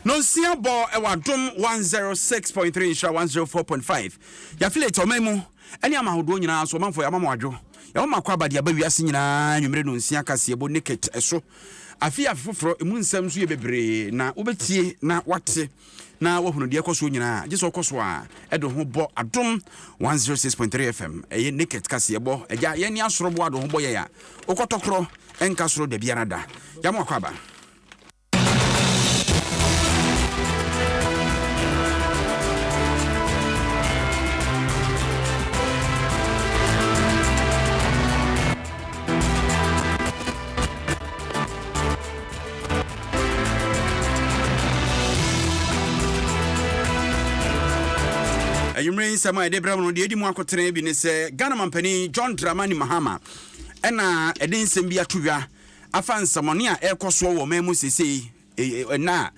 No sia bo e wadom 106.3 insha 104.5 ya file to memu ene amahodo nyina so manfo ya mamwadwo ya wo makwa bade aba wiase nyina nwumre no nsia Kasiebo Naket eso afia foforo emu nsam so ye bebre na obetie na wate na wahunu de ekoso nyina je so koso a edo ho bo Adom 106.3 FM eye Naket Kasiebo eja ye ni asoro bo ado ho bo ye ya okotokro enka soro de biara da ya mo akwa ba Ayumre sama de bra no de edi mu akotere bi ne se Ghana mampani John Dramani Mahama ena edin sem bi atodwa afa nsamone a ekoso wo memu sesei na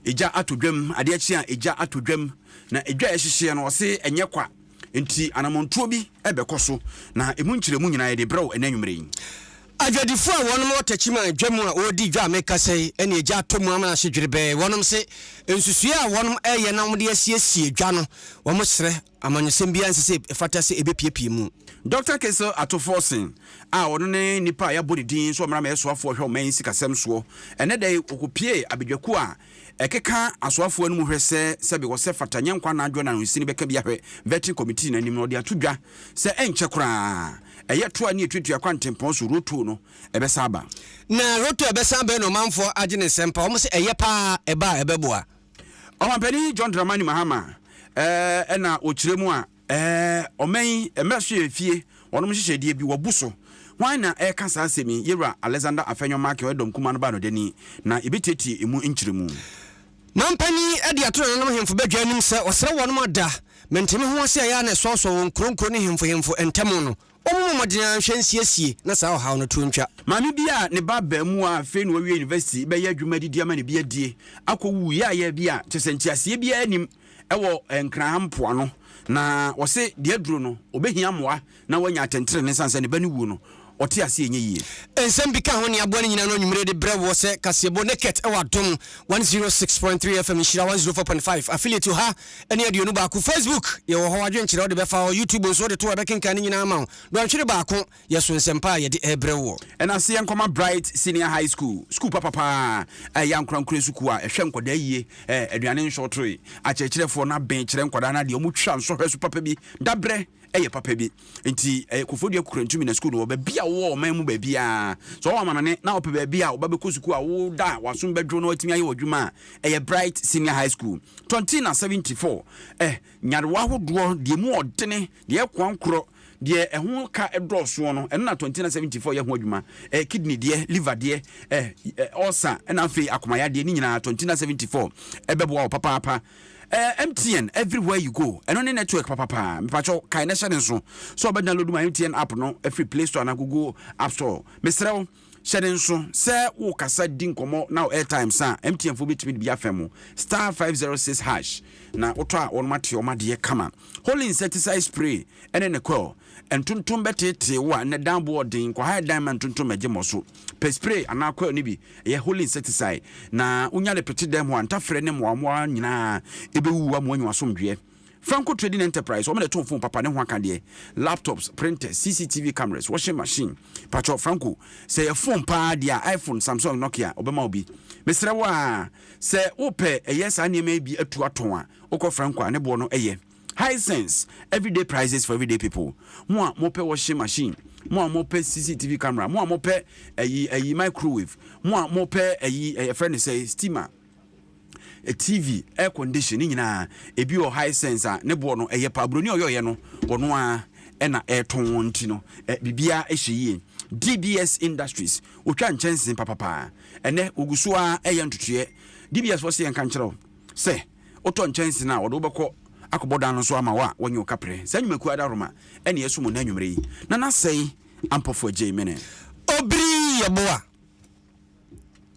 eja atodwam ade achi a eja atodwam na edwa ehihye no se enye kwa enti anamontuo bi ebekoso na emu nkyeremu nyina de bra enanwumre Adwadifo a wonom otachima adwamu a odi dwa meka sei ene eja atomu ama ahedwerebe wonom se ensusua a wonom eye na wode asiesie dwa no womo sere amanyesem bia nsese efata se ebepiepie mu Dr. Keso Atoforsin a wono ne nipa ya body din so mra me soafo hwe man sikasem so ene dai okopie abedwaku a ekeka asoafo anu mu hwese se be wo se fatanya nkwa na adwo na nsini beka bia hwe vetting committee na nim no de atodwa se enche kura eye to ani etutua kwantempon so roto no ebesa aba na roto ebesa aba no manfo agene sempa omo se eye pa eba ebeboa omampani John Dramani Mahama ena okiremu a omen emeso efie wonom hyehyedie bi wobuso wan na kasa asemi yewra Alexander Afenyo Mark Adom kuma no ba no deni na ebeteti emu nkiremu mampani ade atoro no hemfo badwa nim se osere wonom ada mentemi ho ase ya na soso won kronkro ne hemfo entemo no omumodina hwensiesie na sa ha no tuntwa mami bia ne baba mu a fe no wi university be ya adwuma didi ama ne bia die akowu ya bia tesentiase bia anim ewo nkranhampo no na wose de aduro no obehia moa na wanya atentere ne sanse ne bani wu no ote ase enye yie ensem bika ho ne aboa ne nyina no nwumre de brewo se Kasiebo Naket e Adom 106.3 FM shira 104.5 affiliate ha ene aduonu ba ku Facebook ye wo ho adwenkyere de befa YouTube so de to abekenka ne nyina ama do antwere ba ko yeso nsempa ye de ebrewo ena se yankoma Bright Senior High School papa yankrankure suku a ehwe nkoda yie aduane nshotwe achechirefo na ben kire nkoda na de omutwa nso hwesu papa bi dabre eye papa bi enti kofodua kurantumi na school no ba bia wo man mu ba bia so wo manane na ope ba bia wo ba beku school a wo da waso bedwo no atimi aye odwuma eye Bright Senior High School 2074 nyarewa hodo de mu odene de kwankro de ehun ka edoso no eno na 2074 ye ho adwuma kidney de liver de ulcer na afi akomaya de ni nyina 2074 ebebo papa MTN everywhere you go and on the network papa mpacho kaine share nso so download my MTN app no every Play Store na Google App Store mesrew share nso se wo kasa din komo now airtime sa MTN fo bitimi bia fam *506# na oto a on mate o made kama holy insecticide spray ene ne call entontom betete wa ne downboard din ko high diamond tontom agyemoso per spray ana call ni bi ye holy insecticide na unya le pete dem ho antafre ne moamoa nyina ebewu wa moanyu asomdwe Franco Trading Enterprise o me to phone papa ne ho aka de laptops printers CCTV cameras washing machine pacho Franco say your phone pa dia iPhone Samsung Nokia obema obi mesre wa say ope yes anema bi atu aton a okọ Franco ne bo no eye high sense everyday prices for everyday people mo mope washing machine mo mope CCTV camera mo mope ayi microwave mo mope ayi friend say steamer a TV air conditioning nyina ebi o high sense ne bo no eye pa broni oyoye no wono a ena eton nti no bibia ehyiye DBS Industries otwa nchensin papa ene oguso a eye ntotoe DBS wo se enka nkyerɛw se oto nchensin na wodo bɛkɔ akoboda no so ama wa wonyo kapre sanyumaku adaroma ene yesumo na nwumre yi na nasɛi ampofo agye mene obri yeboa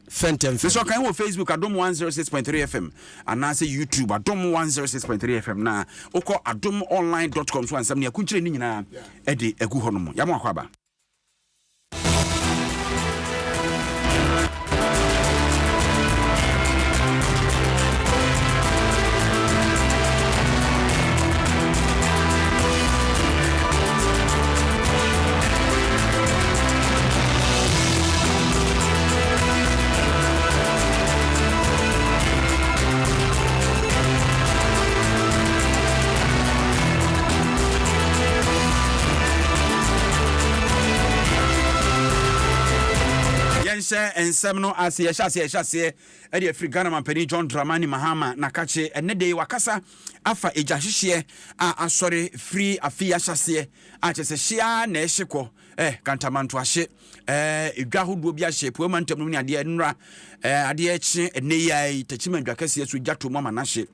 Fentem. So can you Facebook Adom 106.3 FM and now say YouTube Adom 106.3 FM na oko adomonline.com so ansam ne akunkyere ni nyina e de egu honom ya mo akwaba yɛnhyɛ nsɛm no ase yɛhyɛ ɛde afiri Ghana mampani John Dramani Mahama na kache ɛnɛ de wakasa afa egya hyehyɛ a asɔre free afi ahyɛseɛ a kyerɛ sɛ hyia na ɛhye kɔ kantamanto ahye edwa hodo bi ahye puama ntam no ne adeɛ nra adeɛ kye ɛnɛ yi tachima dwa kɛseɛ so gya to mama na hye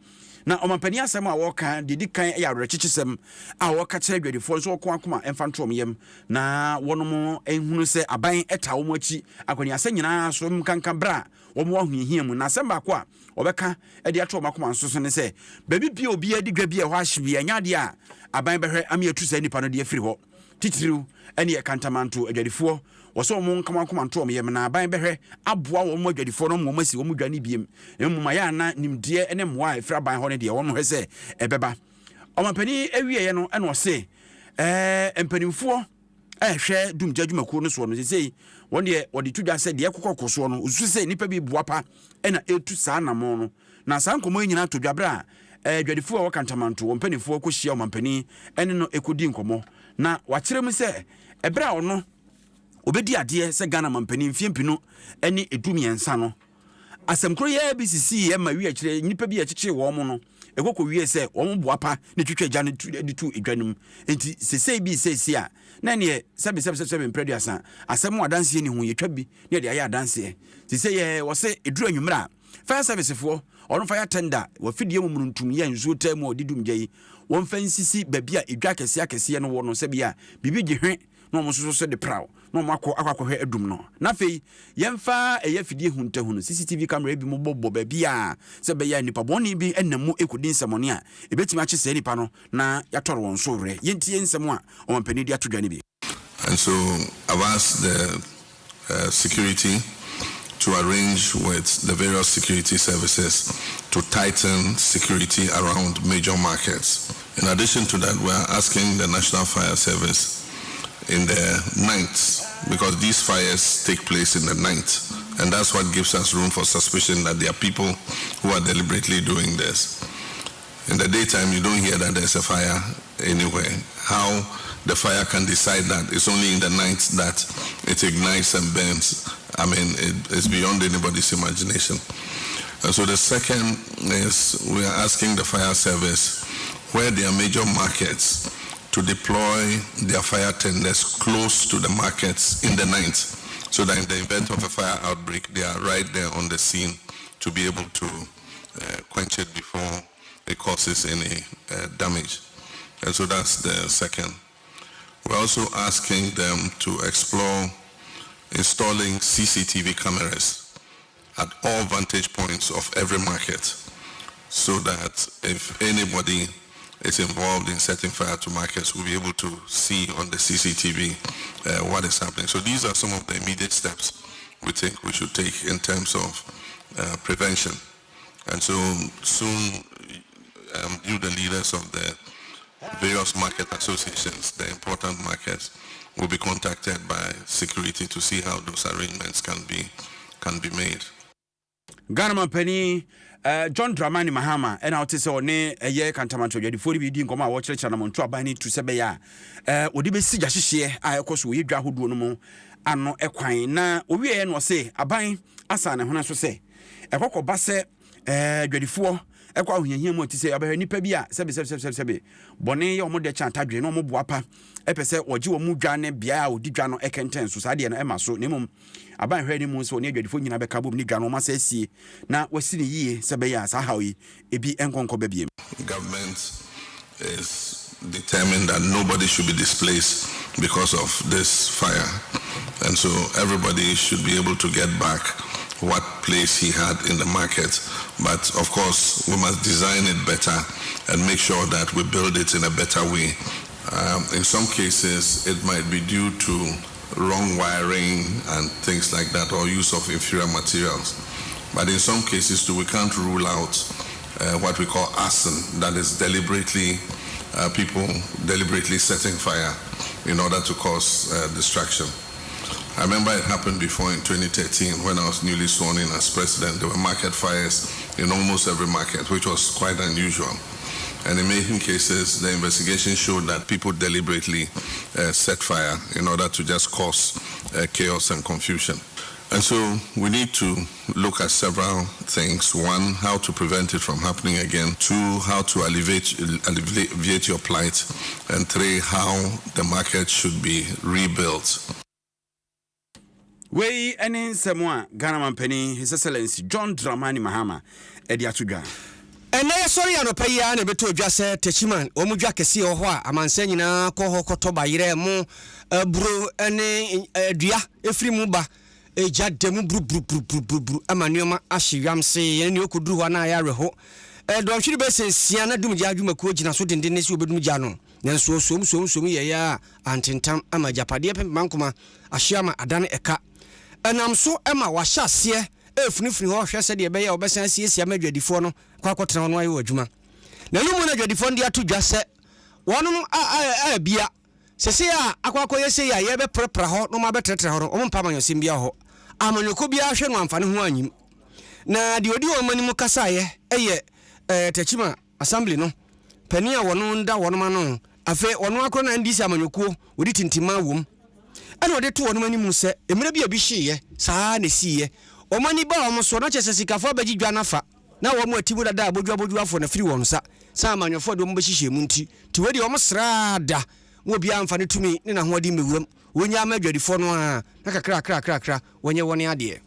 na omampani asɛm a wɔka didi kan ya awerɛkyekyesɛm a wɔka kyerɛ adwadifoɔ nso wɔko akoma ɛmfa ntom yam na wɔnom ehunu sɛ aban ɛta wɔn akyi akwani asɛ nyinaa so mkanka bra wɔn wɔhihia mu na asɛm baako a wɔbɛka ɛde ato wɔn akoma nso so ne sɛ baabi bia obi adi dwa bi a ɛhɔ ahye bi anya adeɛ a aban bɛhwɛ ami atu sɛ nipa no de afiri hɔ titiriw ɛne ɛkantamanto adwadifoɔ wɔsɛ wɔn nkama akoma nto wɔn yam na aban bɛhwɛ aboa wɔn adwadifoɔ no wɔn asi wɔn dwane biem mmoma yɛ ana nimdeɛ ne mmoa a ɛfiri aban hɔ ne deɛ wɔn hwɛ sɛ ɛbɛba ɔmampani awieɛ no ɛna ɔse mpanimfoɔ ɛhwɛ dumgya dwumakuo no soɔ no sesei wɔn deɛ wɔde to dwa sɛ deɛ ɛkokɔ soɔ no osu sɛ nipa bi boa pa ɛna ɛtu saa namɔ no na saa nkɔmɔ nyinaa to dwa bra adwadifoɔ a wɔka ntamanto wɔn mpanimfoɔ kɔhyia ɔmampani ɛne no ɛkɔdi nkɔmɔ na wakyerɛ mu sɛ ɛbrɛ a ɔno obedi adeɛ sɛ Ghana mampani mfiempino ɛne edumiɛnsa no asɛmkoro yɛ bi sisi yɛ ma wi akyerɛ nipa bi akyekye wɔn mo no ɛkɔkɔ wie sɛ wɔn boa pa ne twitwa gya ne de tu edwanum enti sesei bi sesi a na ne sɛbe mprɛduasa asɛm wa danse ne ho yɛtwa bi ne de ayɛ adanse sesei yɛ wɔse eduru anwumra fire service foɔ ɔno fire tender wɔfidie mu mununtum yɛ nsuo ta mu odidum gya yi wɔn fa nsisi baabi a edwa kɛseɛ no wɔ no sɛ bia bibi gye no mo so de prow no mo akɔhwɛ adum no na fei yɛmfa ɛyɛ fidie huntahu no CCTV camera bi mo bɔbɔ baabi a sɛ bɛyɛ nipa bɔne bi ɛnam ekodi nsɛmɔne a ebetimi akye sɛ nipa no na yɛtɔre wɔn so wrɛ yɛntie nsɛm a ɔmampani de atodwane bi. And so I've asked the security to arrange with the various security services to tighten security around major markets. In addition to that, we're asking the National Fire Service in the night, because these fires take place in the night, and that's what gives us room for suspicion that there are people who are deliberately doing this. In the daytime, you don't hear that there's a fire anywhere. How the fire can decide that it's only in the night that it ignites and burns, I mean, it's beyond anybody's imagination. And so the second is we are asking the fire service where there are major markets to deploy their fire tenders close to the markets in the night, so that in the event of a fire outbreak, they are right there on the scene to be able to quench it before it causes any damage. And so that's the second. We're also asking them to explore installing CCTV cameras at all vantage points of every market, so that if anybody is involved in setting fire to markets, we'll be able to see on the CCTV what is happening. So these are some of the immediate steps we think we should take in terms of prevention. And so soon, you, the leaders of the various market associations, the important markets, will be contacted by security to see how those arrangements can be made. Ghana mampani John Dramani Mahama and out is on a year cantamanto before we didn't come out watch Chanamon to abani to Sebeya. Would you be see Jashie? I of course we draw who do no more and no equine. Na we was say a buying Asana when I should say a cock basse 24. Ekwa ohia mu ti se abahwe nipa bi a sebe bone ye omode chantadwe no mo boapa epese oje wo mu dwa ne bia a odi dwa no ekenten so sade no ema so nemum abanhwe ni mu so ne adwadifo nyina beka bom ni dwa no ma sa sie na wasini yie sebe ya sa hawi ebi enkonko ba biem. Government is determined that nobody should be displaced because of this fire, and so everybody should be able to get back what place he had in the market. But of course, we must design it better and make sure that we build it in a better way. In some cases, it might be due to wrong wiring and things like that, or use of inferior materials. But in some cases too, we can't rule out what we call arson, that is people deliberately setting fire in order to cause distraction. I remember it happened before in 2013 when I was newly sworn in as president. There were market fires in almost every market, which was quite unusual. And in many cases, the investigation showed that people deliberately set fire in order to just cause chaos and confusion. And so we need to look at several things. One, how to prevent it from happening again. Two, how to alleviate your plight. And three, how the market should be rebuilt. Wey ene semwa Ghana Mampeni, His Excellency John Dramani Mahama, Ediatudwa. Ene sorry anopa ya na beto dwa se Techiman omudwa kese ho a amansa nyina kɔ hɔ kɔtɔ bayire mu bro ene dua efiri mu ba eja demu bru amanioma ahyiwamse yene ne okuduru hɔ na ya reho dɔnhwiri be sensia na dum gya adwuma ko gina so denden ne si obedum gya no nanso som ye ya antentam ama japade pemankoma ahyiama adane eka enam so ema wahyase efunifuni ho hwɛ sɛ de bɛyɛ obesan siesia madwadifo no kwakɔtena no ayo adwuma na no mu na dwadifo ndi atodwa sɛ wɔnom a bia sese a akwakɔyɛ sɛ ya ye bɛprepra hɔ no ma bɛtretra hɔ no ɔmo mpa manyosim bia hɔ amanyoko bia hwɛ no amfane ho anyim na de odi wɔ mani mu kasa ye ɛyɛ Techima assembly no pani a wɔno nda wɔno ma no afi wɔno akɔ na ndisi amanyoko odi tintima wom ɛna ɔde to wɔno mani mu sɛ emre bia bi hye saa na siye ɔmani ba ɔmo so na kyɛ sikafo abagi dwa nafa na wɔn atimu dada abodwa afɔ na firi wɔn sa amanyɔfo de ɔmo bɛhyehyɛ mu nti ti wedi ɔmo srada wo bia amfane tumi ne na ho adi mewuram wonya amadwadifo no a na kakra wonye woni ade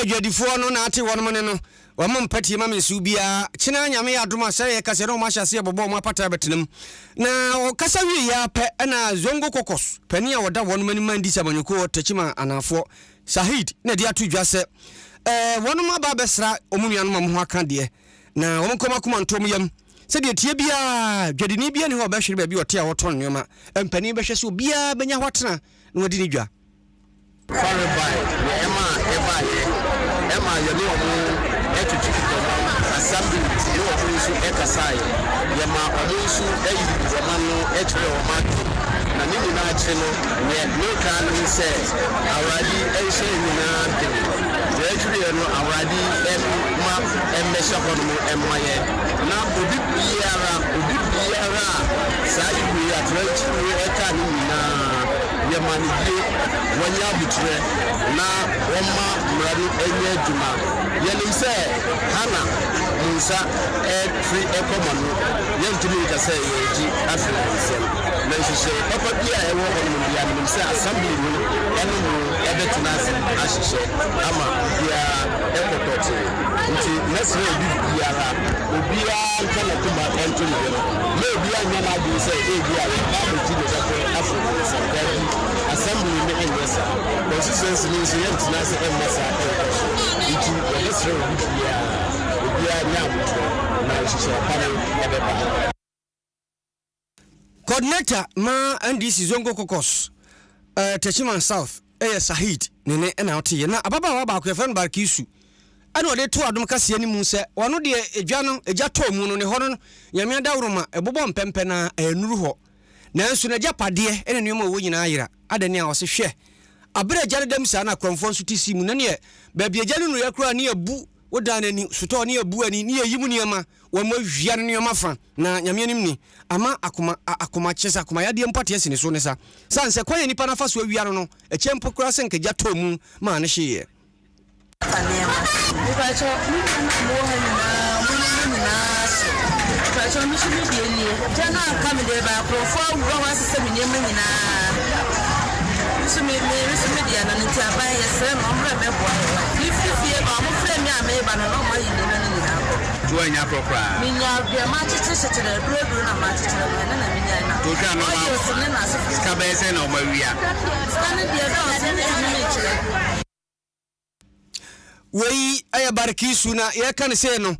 Jadifo no na ate wono mane no wamma mpati ma mensu bia kina nyame adoma sɛ kase no ma hyase bobo ma pata betenam na o kasa wi ya pɛ na zongo kokos pani a woda wono mane mandi samanyoko Techima anafo Sahid na dia to dwa sɛ wono ma ba besra omunuano ma ho aka de na womo koma kuma ntom yam sɛ de tie bia dwadini bia ne ho ba hwere ba bi ote a woton nyoma mpani bɛhwɛ sɛ bia benya hwatena na wadi ni dwa Emma yemi omo etutu assembly yo omo nsu ekasai yema omo nsu eyi omo no etre omo na ni na ache no ne ka no se awradi ehye nyina de eture no awradi ma emmesha hono mo emmaye na obi biara sai bi atranchi we eka ni na yema ni bi wanya butre na woma mradu enye djuma yenim se hana musa free economy yentumi ka se yeji africa na shise papa bia ewo hono bia nim se assembly no eno no ebetina se ahihye ama bia ekotote nti nesre obia nkana kuma entumi no me bia nyana bi se bia ba ti de africa assembly me enwesa consistency means you have to say emasa itu lesre obia nyabuto na shisha panel ebeba coordinator ma NDC zongo kokos Techima South Sahid nene na ote na ababa wa ba ko efan barkisu ana ode to adom kase ani mu se wono de edwa no egya to mu no ne hono nyame dawroma ebobo mpempe na enuru ho nanso na japade ene nneoma wo nyina ayira adani a wose hwe abere jare dem sa na kromfo nso tisi mu na ne ba bia jare no yakura ne abu woda nani soto ne abu ani ne yimu niema wo mo hwia no niema fa na nyame anim ni ama akoma chesa akoma yade mpate asine so ne sa sanse kwanya nipa na fa so awia no echempo kura se nkagya tomu ma ne hye Tuanya propra. Minya bia ma chichi chichi bro na ma chichi na minya na. To twa no ma. Skabese na omawia. Skane bia do se ni chire. Wei aya barkisu na ye kan se no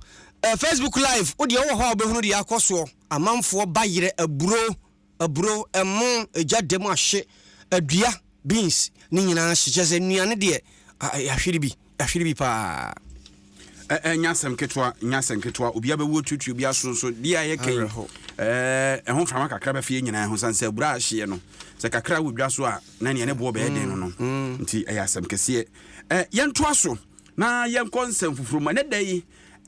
Facebook live odi wo ho obehunu de yakoso amanfo bayire aburo emo ejadem ahye adua beans ni nyina hye nuane de ahwere bi pa nyasem ketwa obi abewo tutu obi asonso dia ye ken ho frama kakra ba fie nyina ho sanse abura ahye no se kakra wo dwa so a na ne bo be den no nti ayasem kese yento aso na yenkonsem fufuru ma ne dai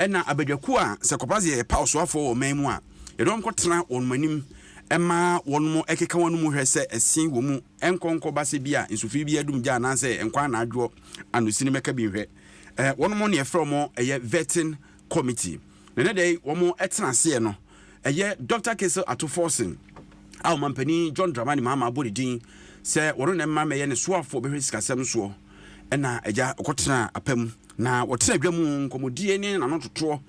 na abadwaku a se kopaze ye pa so afo o man mu a yedom kotena won manim ema won mo ekeka won mu hwese asin wo mu enkonko base bia nsufi bia dum gya na se enkwa na adwo anosini meka bi hwe won mo ne efro mo eye vetting committee ne dai wo mo etena se no eye Dr. Kese Atoforsen a mampani John Dramani mama abodin se woro ne mama ye ne so afo be hwe sikasem so na eja okotena apam na wotena dwamu nkomodie ne na nototo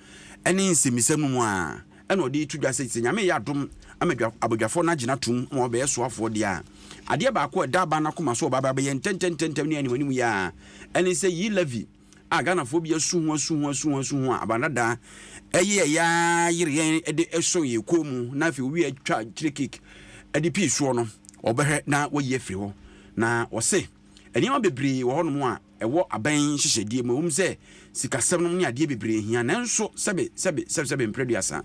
ene nsemisem mu a ena odi tudwa se nyame ya dom amadwa abodwafo na gina tum mo be so afo dia ade ba ko da ba na koma so baba be yen ne ani wani mu ya ene se yi levi aga fo bia su ho abanada eye ya yire ede eso ye komu na fi wi atwa trikik ede pi so no obehwe na woyi afiri ho na wose enima bebre wo hono a ewo aban hyehyedie mu se sikasem no ne ade bebre hia nanso sebe mpreduasa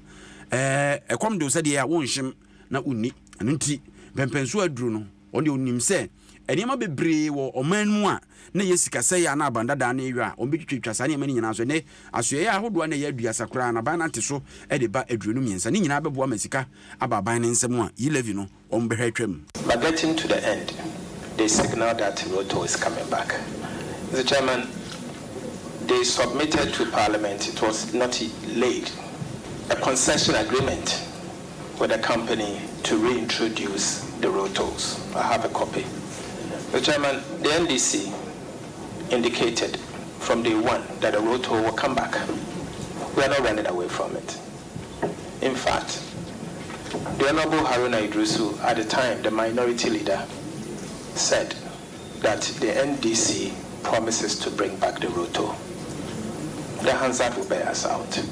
ekom de sede ya wonhim na uni anunti pempenso aduru no onde onim se enima bebre wo oman mu a na yesikase ya na abandada na ewa ombetwitwa sa ne mani nyina so ne asoye ya hodo na ya aduasa kra na ban ante so ede ba aduru no miensa ne nyina beboa masika ababan ne nsem a yi levi no ombehwe twam. But getting to the end, they signal that Roto is coming back. Mr. Chairman, they submitted to Parliament, it was not late, a concession agreement with the company to reintroduce the Rotos. I have a copy. Mr. Chairman, the NDC indicated from day one that the Roto will come back. We are not running away from it. In fact, the Honorable Haruna Idrisu, at the time, the minority leader, said that the NDC promises to bring back the Roto. The Hansard will bear us out.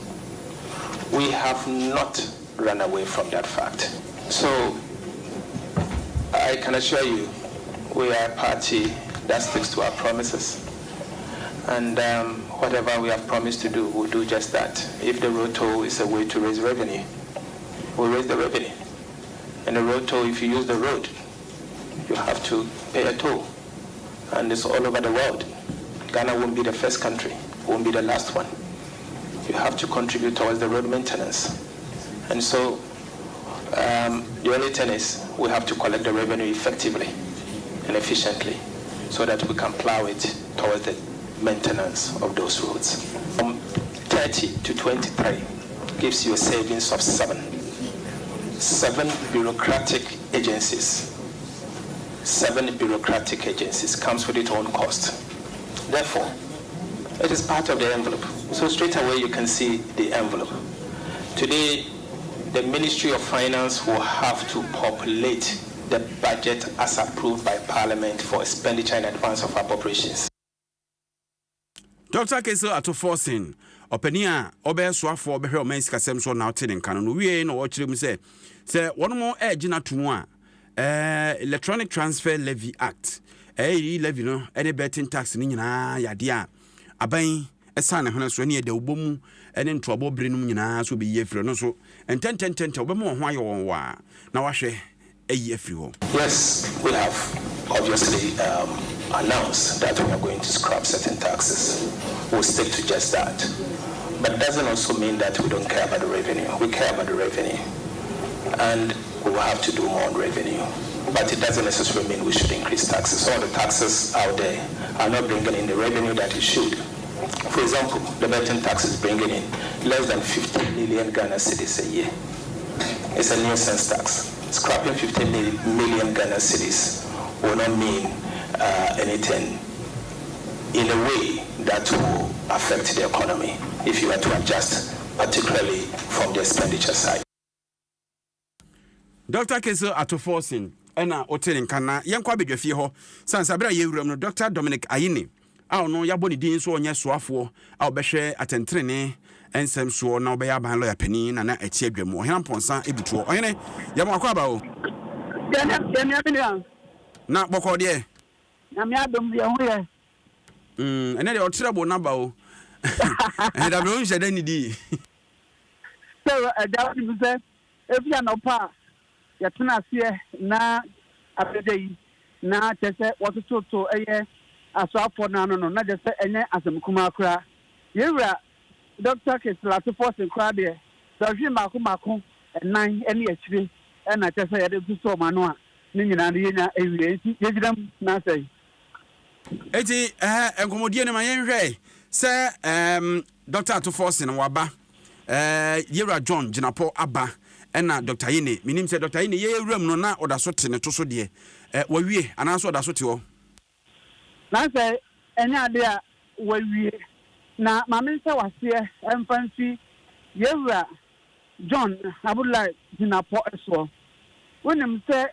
We have not run away from that fact. So I can assure you, we are a party that sticks to our promises. And whatever we have promised to do, we'll do just that. If the Roto is a way to raise revenue, we'll raise the revenue. And the Roto, if you use the road, you have to pay a toll. And it's all over the world. Ghana won't be the first country, won't be the last one. You have to contribute towards the road maintenance. And so the only thing is we have to collect the revenue effectively and efficiently so that we can plow it towards the maintenance of those roads. From 30 to 23 gives you a savings of 7 bureaucratic agencies. 7 bureaucratic agencies comes with its own cost. Therefore, it is part of the envelope. So straight away you can see the envelope. Today, the Ministry of Finance will have to populate the budget as approved by Parliament for expenditure in advance of appropriations. Dr. Kese Atoforsen, openia obe soafo obehwe omansi kasem so na otene nkan no wie no wo kire mu se wono mo agina tumu a Electronic Transfer Levy Act levy no ene betting tax ni nyina yade a aban esane hono so ne eda obomu ene ntobo bere no nyina so be yefre no so entententente obemu ho aye won wa na wahwe eyi afri ho. Yes, we have obviously announce that we are going to scrap certain taxes. We'll stick to just that. But it doesn't also mean that we don't care about the revenue. We care about the revenue. And we will have to do more on revenue. But it doesn't necessarily mean we should increase taxes. All the taxes out there are not bringing in the revenue that it should. For example, the betting tax is bringing in less than 50 million Ghana cedis a year. It's a nuisance tax. Scrapping 15 million Ghana cedis will not mean anything in a way that will affect the economy if you were to adjust, particularly from the expenditure side. Dr. Keso Atoforsin, Ena Hotel Kana, Yankwa Bedwafie ho, Sansabra Yewram no Dr. Dominic Ayine. Aw no yaboni din so onye soafo, aw behwe atentrene ensem so na obeya ban lawyer pani na na echi adwamu. Ohena Ponsa ebutuo. Ohene yam akwa ba o. Na boko de. Na me Adom ye ho ye. Ene de otrebo na ba o. E da bro nje dani di. So da we say if you no pa ya tuna sie na abedai na tese wototo eye aswafo na no na je se enye asemkuma akura yewura Dr. Keslato force nkura de so hwe mako enan ene akire na tese ye de so ma no a ni nyina de yenya ewie enti yegiram na sai eti enkomodie ne ma yenhwe se Dr. Atoforsin waba yewura John Jinapo aba ena Dr. Yine minim se Dr. Yine ye ewuram no na odaso te ne to so de wawie anaso odaso te ho na say enya de a wawie na mame nsa wase emfansi yewura John Abdullahi Jinapo eso wonim se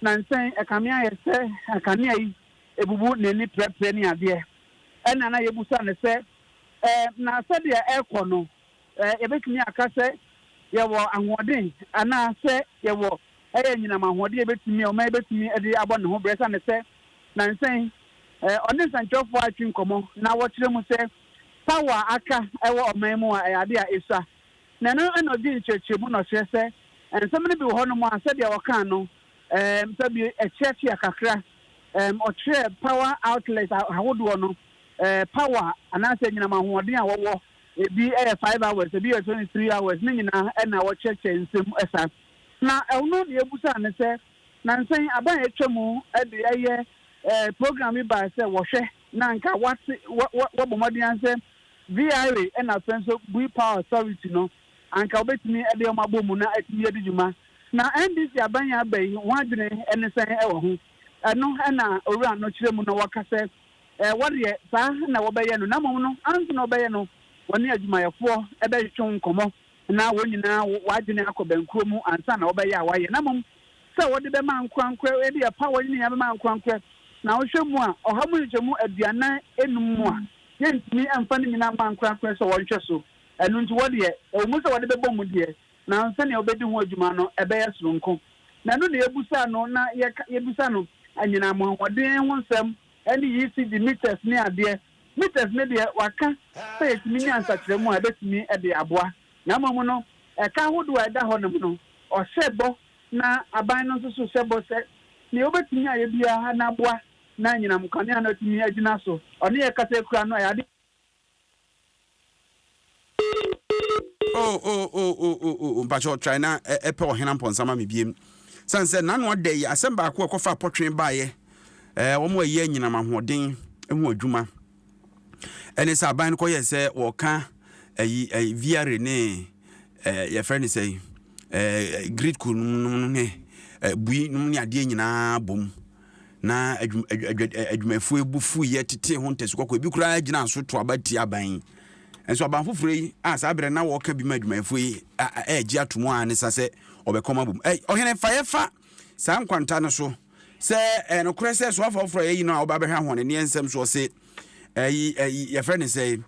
na nsen ekamia ye se akania yi ebubu neni prepare ni ade ena na yebusa ne se na se de ekono ebetumi akase yewo ahwodin ana se yewo nyina mahwodin ebetumi o ma ebetumi ede abo ne ho bresa ne se na nsen oni sanchofo atwin komo na wokyere mu se power aka ewo omamu a ade a esa na no eno di nchechemu no hye se ensem ne bi ho no mu ase de woka no sabi echechi akakra otre power outlet ahodo no power ana se nyina mahwodin a wowo ebi 5 hours ebi 23 hours ni nyina na wo cheche nsem esa na ewno ne ebusa ne se na nsen aban etwemu de eye program ba se wo hwe na nka wo bomodi anse VRA na senso bui power authority no anka obetimi de o mabomu na atimi edijuma na NDC aban ya bai wadwene ene sen ewo ho eno na owura no kiremu no wakase wode sa na wo beye no na mom no anso no beye no woni adwumayefo ebe twon komo na wonyina wadwene akobankuo mu ansa na obeye awaye na mom se wode be man kwankwa edi ya power ni ya be man kwankwa na wohwemu a ohamu nchemu aduana enum mu a yentimi amfa ni nyina man kwankwa so wonhwe so enu nti wode emu se wode be bom de na ansa na obedi ho adwuma no ebe yesoronko na no na yebusa no na yebusa no anyina mo wode ho nsem eni yisi di meters ni ade meters ne de waka say etimi ni ansa kiremu a betimi de aboa na mamu no eka hodo eda ho no no o sebo na aban no so sebo se ni obetimi aye bia na aboa na nyina mkane na otimi agina so oni e kasa kura no ya de mpacho try na epe ohena mponsama mebiem sanse nanu odai asemba ko ekofa potwen baaye wo mo aye nyina mahoden ehu adwuma ene sa ban ko ye se wo ka VR ne your friend say grid ku ne bui num ne ade nyina bom na adwumafu ebufu ye tete ho ntesukọ ebi kura gina so to abati aban enso aban foforo yi a sa bere na wo ka bi ma adwumafu yi gi atomo a ne sase obekoma bom ohene fa sa nkwanta no so se no kura se so afoforo yi no a oba behwa ho ne ne ensem so se your friend say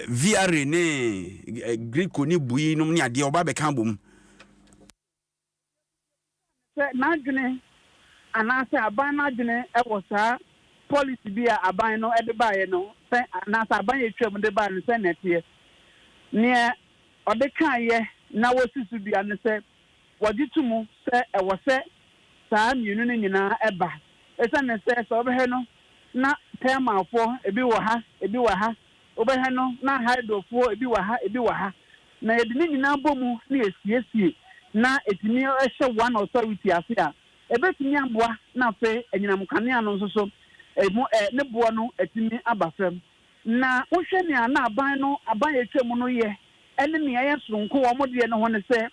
VR ne Greek ni bui no ne ade oba beka bom na dwene anase aban na dwene ewo saa policy bi a aban no de baaye no se anase aban etwam de baa no se netie ne ode kaaye na wosisu bia ne se wodi tumu se ewo se saa mienu ne nyina eba esa ne se so be he no na tema fo ebi wo ha obe he no na hydro fo ebi wa ha na yedi ni nyina bomu na esiesie na etimi ehye one authority ase a ebetimi aboa na fe enyinam kanea no nso ne boa no etimi abafam na wohwe ne ana aban etwam no ye ene ne ye soronko wo modie no ho ne se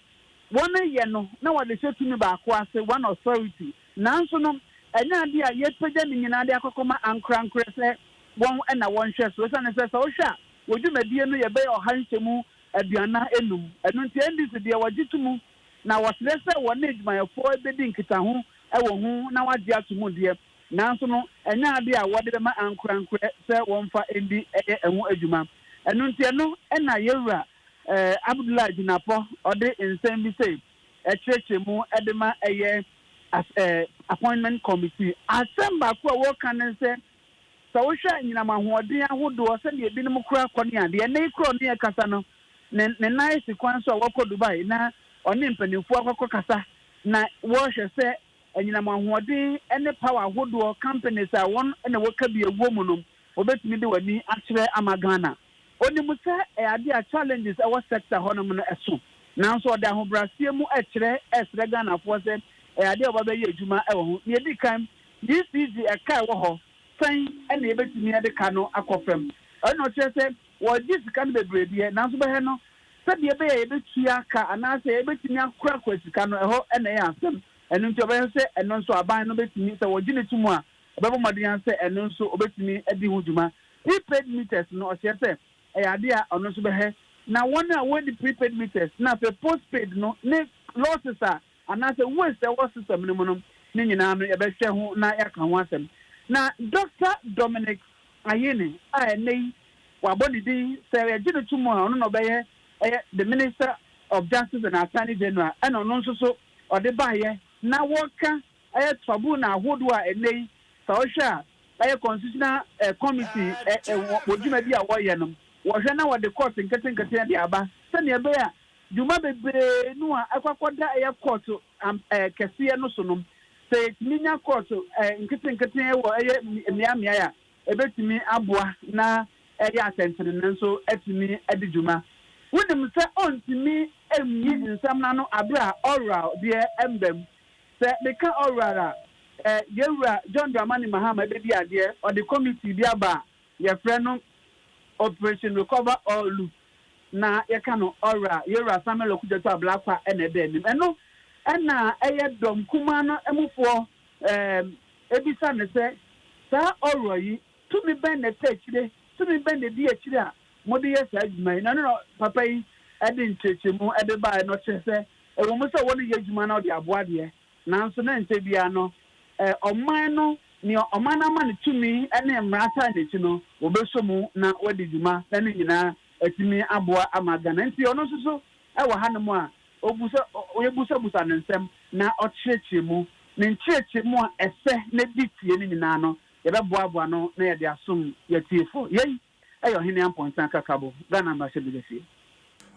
wona ye no na wode setumi ba ko ase one authority nanso no enya ade a ye pagya ne nyina ade akokoma ankrankre se won na won hwe so se ne se so hwe a wodumedie no ye be oha nchemu aduana enum enu nti ndc de wagitumu na wasere se won ejmayefo ebedi nkita ho ewo hu na wagye atumu de nanso no enya ade a wode be ma ankrankre se won fa endi ehu adwuma enu nti eno na yewura Abdullahi Jinapo ode nsem bi sei echechemu edema eye appointment committee assemble ko wo kan se so wo hwa nyina mahoɔden ahodo se de ebinom kura kɔne ade na ikro ne kasa no ne nice kwan so wɔkɔ Dubai na ɔne mpanimfo akɔkɔ kasa na wo hwɛ se nyina mahoɔden ene power ahodo companies a won na wɔka bi ewo mu no obetumi de wani akyerɛ amagana oni musa ade a challenges our sector honom no eso nanso ɔde ahobrasie mu ɛkyerɛ ɛsrɛ Ghana fo se ade a ɔbɛyɛ adwuma ɛwɔ ho ne di kan DCG ɛka ɛwɔ hɔ san ɛna ebetumi ade ka no akɔfam ɛna ɔkyerɛ sɛ wɔgye sika no bebree nanso bɛhɛ no sɛdeɛ ɛbɛyɛ ebetua ka anaasɛ ebetumi akora sika no ɛhɔ ɛna ɛyɛ asɛm ɛno nti ɔbɛyɛ sɛ ɛno nso aban no betumi sɛ wɔgye ne tumu a ɔbɛbɔ mmɔden sɛ ɛno nso obetumi adi ho dwuma prepaid meters no ɔkyerɛ sɛ ade a ɔno nso bɛhɛ na wɔn a wɔde prepaid meters na afɛ postpaid no ne losses a anaasɛ waste ɛwɔ system no mu no ne nyinaa no yɛbɛhwɛ ho na yɛaka ho asɛm na Dr. Dominic Ayine a ɛnɛ yi wabɔ ne din sɛ yɛgye ne to mu a ɔno na ɔbɛyɛ the Minister of Justice and Attorney General ɛna ɔno nso so ɔde baayɛ na wɔka trouble na ahodoɔ a ɛnɛ yi sɛ ɔhwɛ a constitutional committee wɔdwuma bi a wɔyɛ no wɔhwɛ na wɔde court nketenkete de aba sɛnea ɛbɛyɛ a dwuma bebree no a akɔkɔda court kɛseɛ no so no sɛ yɛtumi nya court nketenkete wɔ mmeammea a ɛbɛtumi aboa na ɛyɛ asɛntere nso atumi adi dwuma wonim sɛ ɔntumi ɛmyi nsɛm no abere a oral deɛ ɛmbam sɛ meka oral a yɛwura John Dramani Mahama ɛbɛdi adeɛ ɔde committee bi aba yɛfrɛ no Operation Recover All Loop na yɛka no oral yɛwura Samuel Okudzeto Ablakwa ɛna ɛda anim ɛno ɛna ɛyɛ dɔm kuma no ɛmufoɔ ebisa ne sɛ saa oral yi tumi bɛn na ɛtɛ akyire tumi bɛn na di akyire a mode yɛ saa adwuma yi na no papa yi ɛde nkyerɛkyerɛmu ɛde baa no kyerɛ sɛ ɛwɔ mu sɛ wɔde yɛ adwuma na ɔde aboa deɛ nanso na nkyɛ bia no ɔman no ni ɔman ama ne tumi ɛne mmara n'akyi no wɔbɛsɔ mu na wɔde dwuma na ne nyinaa atumi aboa ama Ghana nti ɔno nso so ɛwɔ ha no mu a ɔyɛbusabusa ne nsɛm na ɔkyerɛkyerɛ mu ne nkyerɛkyerɛ mu a ɛsɛ na di tie ne nyinaa no yɛbɛboaboa no na yɛde asom yɛtiefo yɛyi ɛyɛ ɔhene Ampɔnsa Kakabo Ghana mbahyɛ bɛgɛsie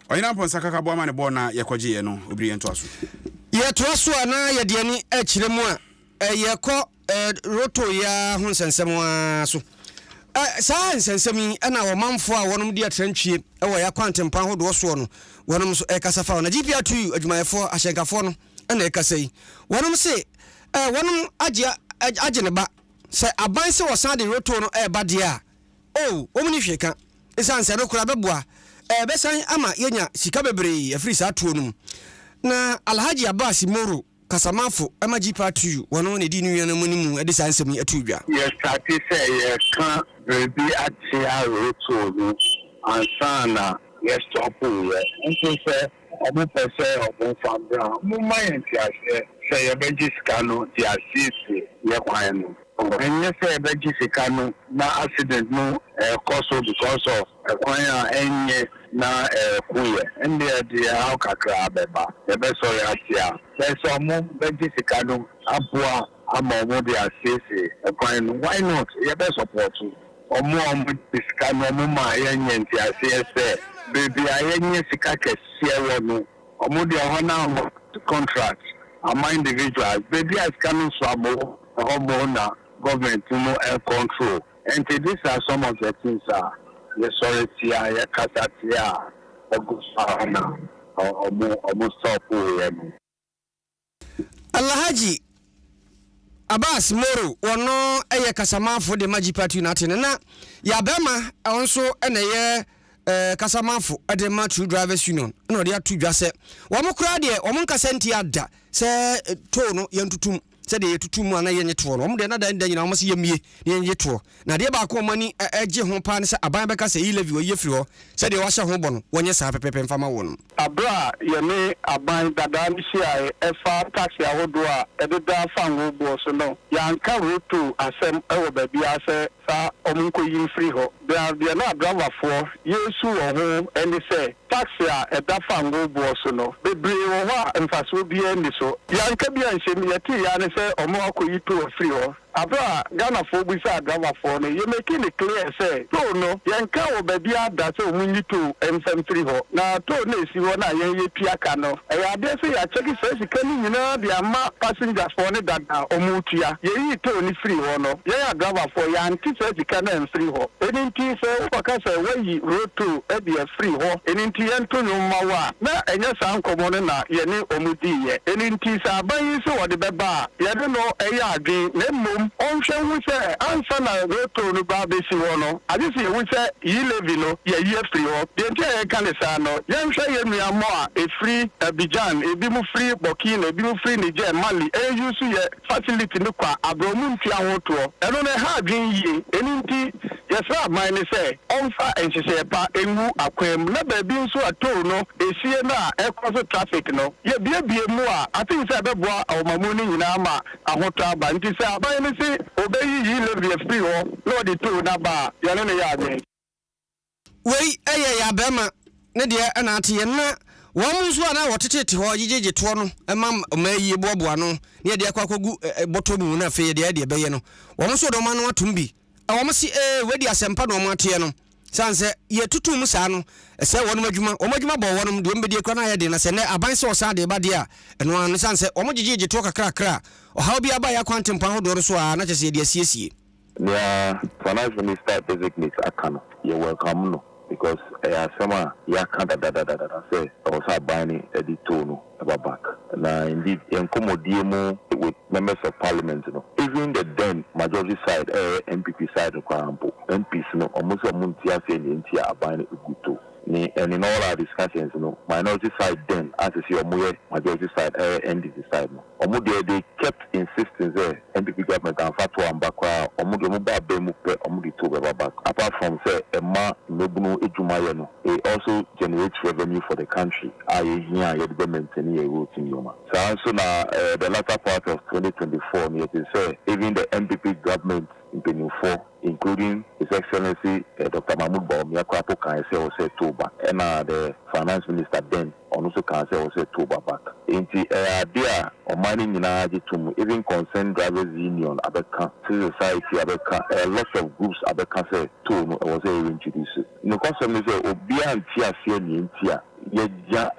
ɔhene Ampɔnsa Kakabo ama ne bɔɔ na yɛkɔgyeeɛ no obiri yɛntoa so yɛtoa so a na yɛde ani akyerɛ mu a yɛkɔ roto ya ho nsɛnsɛm so saa nsɛnsɛm yi ɛna ɔmanfoɔ a wɔnom de atrantwie ɛwɔ yɛakwantempa ahodoɔ soɔ no wɔnom so ɛkasa fa na GPR2 adwumayɛfoɔ ahyɛnkafoɔ no ɛna ɛkasa yi wɔnom se wɔnom agye ne ba sɛ aban sɛ wɔsan de roto no ɛba deɛ a wɔm ne hwɛ ka ɛsiane sɛ no kora bɛboa bɛsan ama yɛnya sika bebree afiri saa tuo no mu na Alhaji Abbas Moro Kasamafo ama GPR2 wɔno ne di no wiano mu ne mu ɛde saa nsɛm yi atu dwa yɛstarte sɛ yɛka biribi ate aroto no ansa na yɛstɔpo yɛ nso sɛ ɔmo pɛ sɛ ɔmo mfa bra momma yɛ ntiaseɛ sɛ yɛbɛgye sika no de asiesie yɛ kwan no ɛnyɛ sɛ yɛbɛgye sika no na accident no ɛkɔ so because of ɛkwan a ɛnyɛ na ɛkoyɛ ɛnde yɛde aw kakra abɛba yɛbɛsɔre ate a sɛ ɔmo bɛgye sika no aboa ama ɔmo de asiesie ɛkwan no why not yɛbɛsɔpɔto ɔmo de sika no ɔmo ma yɛnyɛ ntiaseɛ sɛ beebi a yɛnyɛ sika kɛseɛ wɔ no ɔmo de ɛhɔ na contract ama individuals beebi a sika no nso abo ɛhɔ mo na government and control. And these are some of the things the sorry Kasatia almost stop. Alhaji Abbas Moro wono eye kasamafo de Magic Party United na ya bema onso ene kasamafo de ma True Drivers Union no de atudwa se wo mokura de wo nkasa nti ada se to no yentutum se de yetutum ana yenye to no de na da nyina wo se yemie de yenye to na de ba ko mani eje ho pa ne se aban beka se yilevi oye firi ho se de wo hye ho bono wonye sa pepepe mfama won abra yeme aban dada misia efa taxi ahodo a ededa fango bo so no yanka roto asem ewo baabi ase sa omunko yin free ho de na driver for yesu ho eni se taxi a eda fango bo so no bebre wo ho emfaso bi eni so yanka bi anhyem yeti ya ne se omo akoyi to free ho abra Ghana for bi sa driver for no you make it clear say to no yanka wo baabi ada se omunyi to emfam free ho na to na esi ho na ye piaka no ya de se ya check say sikani nyina de ama passengers for ne dada omutua ye yi to ni free ho no ye ya driver for ya anti say sikana en free ho eninti say waka say we road to e be free ho eninti ento no mawa na enye san komo no na ye ne omudi ye eninti sa aban so wo de beba ye de no e ya adwen na mom onhwe hu say ansa na road to no ba be si ho no ade se hu say yi levi no ye free ho de ntia ye kan sa no ye nhwe ye nua mo a e free Abidjan e bi mu free Burkina e bi mu free Niger Mali e use ye facility no kwa abromu ntia ho to eno na ha adwen yi eninti yesra man ne say onfa enhye pa enwu akwam na ba bi nso ato no esie na e cross traffic no ye bie mu a atin say beboa awmamu ni nyina ma ahoto aba nti say aban ne say obeyi yi level free ho no de to na ba ye ne ya adwen wei eye ya bema ne de na ate ye na wɔn nso ana wɔtetete hɔ gyegye to no ɛma ɔmayi boaboa no ne de akwakogu bɔtɔ mu na afei de bɛyɛ no wɔn nso de ɔma no atum bi wɔn si wedi asɛmpa na wɔn ateɛ no sanse ye tutu mu saa no ɛsɛ wɔn adwuma bɔ wɔn de wɔn bɛdi akwa na yɛ de na sɛ ne aban sɛ ɔsa de ba de a ɛno an sanse wɔn gyegye to kakra ɔhaw bi aba ya kwantempa hodo so a na kyɛ sɛ de asiesie yeah finance minister designate akano ye welcome no because sama ya kan da say also buying the tone about back now indeed enkomodie mu with members of parliament no even the then majority side MPP side kwampo MPs no almost muntia say ntia abane eguto ni and in all our discussions no minority side then as you see majority side NDC side no they kept insisting there MPP government and fatwa ambakwa omude ba be mu pe omude to be back apart from say ema mebunu ejuma no it also generates revenue for the country here the government any route in yoma so na the latter part of 2024 me to say even the MPP government in Benin 4 including His Excellency Dr. Mahmoud Bawumia can say Toba and the finance minister then also can say Toba back into there or mining in Ajitum even concerned drivers union Abeka civil society Abeka a lot of groups Abeka say to was introduced no concern is Obia and Tia Tia yeah,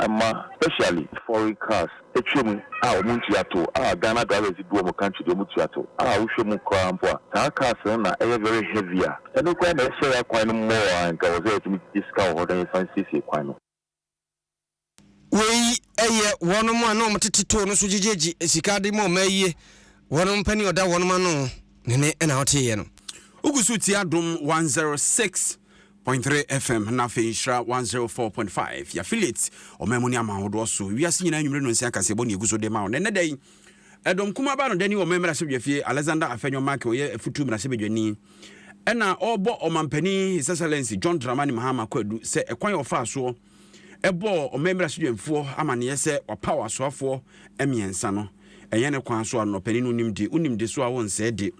especially foreign cars. Echum, Muntiato, Ghana drivers do more country, the Mutiato, Ushumu Krampo, Taka, very heavier. And look when they say quite more and I was there to discover what they fancy quite. We one more no matito no sujiji, Sikadi mo may one penny or that one man no, and out here. Ugusuti Adom 106.3 FM na Feishra 104.5 ya affiliate o memoni ama hodo so wiase nyina nwumre no nsia kasebo ne eguso de ma ne dai Adom kuma ba no dani o memra se dwafie Alexander Afenyo Mark o ye afutu mra se bedwani ena obo o mampani His Excellency John Dramani Mahama kwadu se ekwan ofa so ebo o memra se dwamfo amane ye se o power soafo emiensa no eye ne kwan so no pani no unimde so a won se de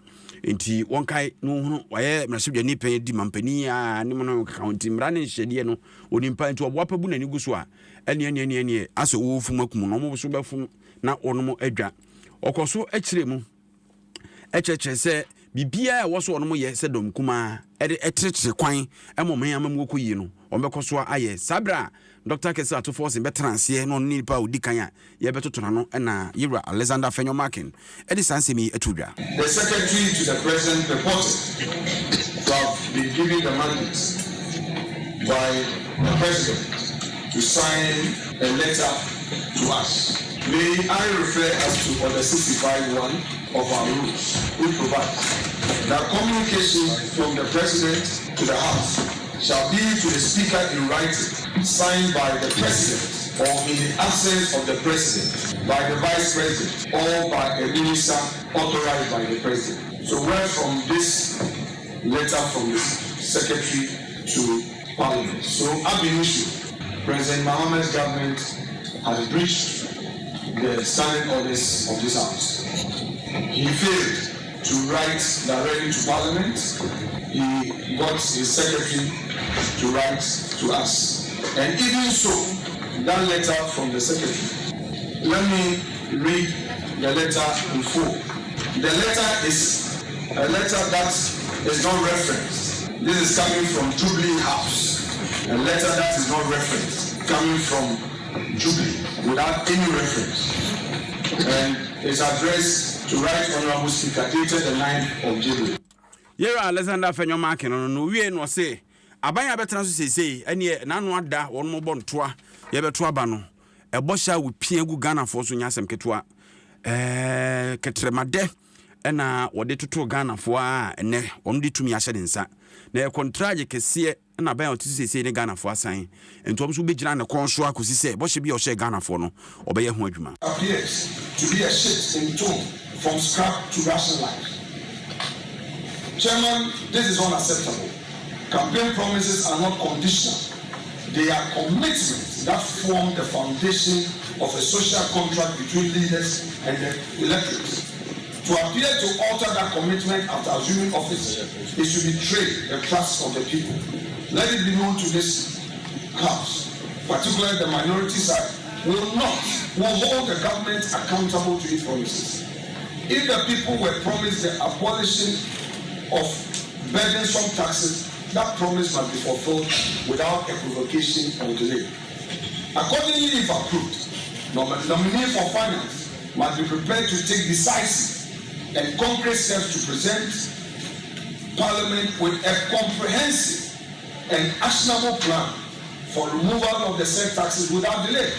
enti wonkai no hunu waye mrasibdani pen di mampani a ne mo county mrane hyede no onimpa enti oboapa bu nani guso a ene aso wo fumakum no mo so befum na onomo adwa okoso akire mu echeche se bibia wo so ono ye se dom kuma etrechire kwan emom yan mamgo ko yi no ombekọ so aye sabra Dr. Kesi to force in betranse no nipa odi kan ya ye betoto no na Yewra Alexander Fenyo Markin e de sansemi etudwa. The secretary to the president purported to have been given the mandate by the president to sign a letter to us. May I refer us to Order 65.1 of our rules, which provides that communication from the president to the House shall be to the speaker in writing, signed by the president, or in the absence of the president, by the vice president, or by a minister authorized by the president. So where from this letter from the secretary to Parliament? So ab initio, President Mohammed's government has breached the standing orders of this House. He failed to write directly to Parliament. He got his secretary to write to us. And even so, that letter from the secretary, let me read the letter in full. The letter is a letter that is not referenced. This is coming from Jubilee House. A letter that is not referenced, coming from Jubilee, without any reference. And it's addressed to Right Honorable Speaker, dated the 9th of Jubilee. Yewra Alexander Fenyo Markin no wie no say abanya betena so sesei ene na no ada won mo bo ntoa ye beto aba no ebo sha wo pia gu Ghana fo so nyasem ketoa ketremade na wode toto Ghana fo a ene won de tumi ahye densa na e contract kese na ban otu sesei ne Ghana fo asan entom so begina ne kon so akosi se bo hye bi o hye Ghana fo no obeye ho adwuma appears to be a shift in tone from scrap to rationalize. Chairman, this is unacceptable. Campaign promises are not conditional. They are commitments that form the foundation of a social contract between leaders and the electorate. To appear to alter that commitment after assuming office is to betray the trust of the people. Let it be known to this House, particularly the minority side, will hold the government accountable to its promises. If the people were promised the abolition of burdensome taxes, that promise must be fulfilled without equivocation or delay. Accordingly, if approved, the nominee for finance must be prepared to take decisive and concrete steps to present Parliament with a comprehensive and actionable plan for removal of the said taxes without delay.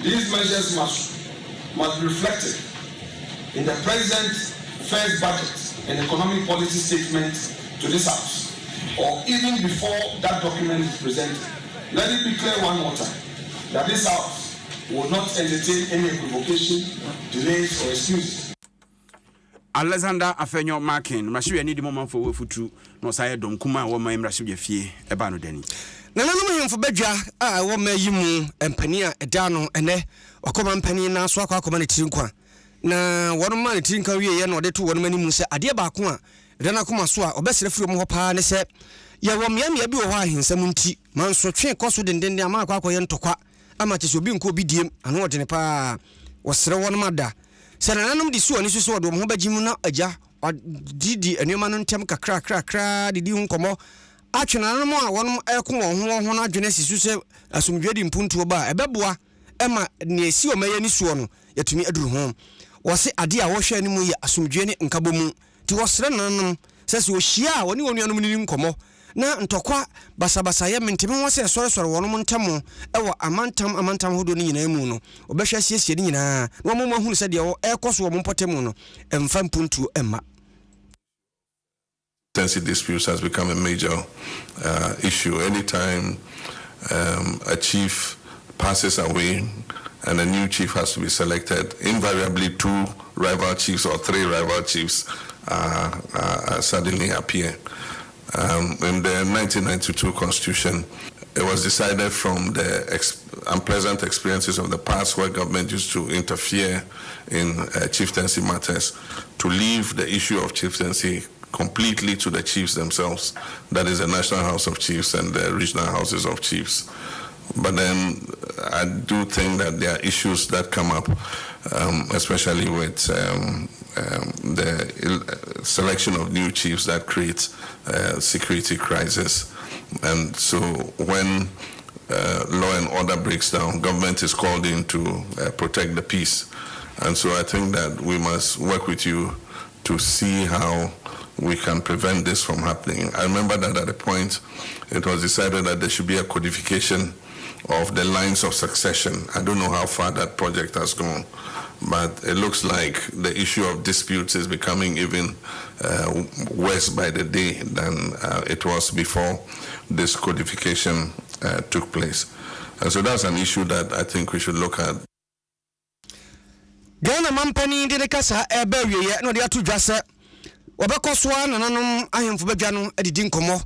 These measures must be reflected in the President's first budget and economic policy statement to this House, or even before that document is presented. Let it be clear one more time that this House will not entertain any equivocation, delays, or excuses. Alexander Fenyo Markin, Mashu need the moment for Futu, no side dom kuma or my Rashu fee, a bano denny. Nana for Beja, I will may you and Penia, a dano, and or common penny now swaka community. Na one man tinka wie no de to one mani mu se ade ba ko a de na koma so a obesere firi mo pa ne se ye wo mia bi wo ha ahensam nti man so twe koso dendende ama akwa ntokwa ama che so bi nko bi diem ano wo de ne pa wo sere won mada se na nanom di so ani so wo do mo bagimu na agya didi anema no ntem kakra didi hu nkomo atwena nanom a won eko won ho na adwene sisu se asomdwedi mpuntuo ba ebeboa ema ne esi o maye ni suo no yatumi aduru ho wose ade a wo hwe ani mu ye asomdwe ne nkabomu ti wosre nanom sese wo hia woni wonuanom ni nkomo na ntokwa basabasa ye menteme wose sore wonom ntamo ewo amantam hodo ni nyina mu no obehwe siesie ni nyina no mo mahunu se de wo ekoso wo mpotemu no emfa mpuntu emma. Chieftaincy disputes has become a major issue. Anytime a chief passes away and a new chief has to be selected, invariably 2 rival chiefs or 3 rival chiefs suddenly appear. In the 1992 Constitution, it was decided from the unpleasant experiences of the past where government used to interfere in chieftaincy matters to leave the issue of chieftaincy completely to the chiefs themselves. That is the National House of Chiefs and the regional houses of chiefs. But then I do think that there are issues that come up, especially with the selection of new chiefs that creates security crisis. And so when law and order breaks down, government is called in to protect the peace. And so I think that we must work with you to see how we can prevent this from happening. I remember that at a point it was decided that there should be a codification of the lines of succession. I don't know how far that project has gone, but it looks like the issue of disputes is becoming even worse by the day than it was before this codification took place. And so that's an issue that I think we should look at. Ghana mampani de kasa ebe wiye no de atu dwase obekoswa nananom ahemfo badwa no adidi nkomo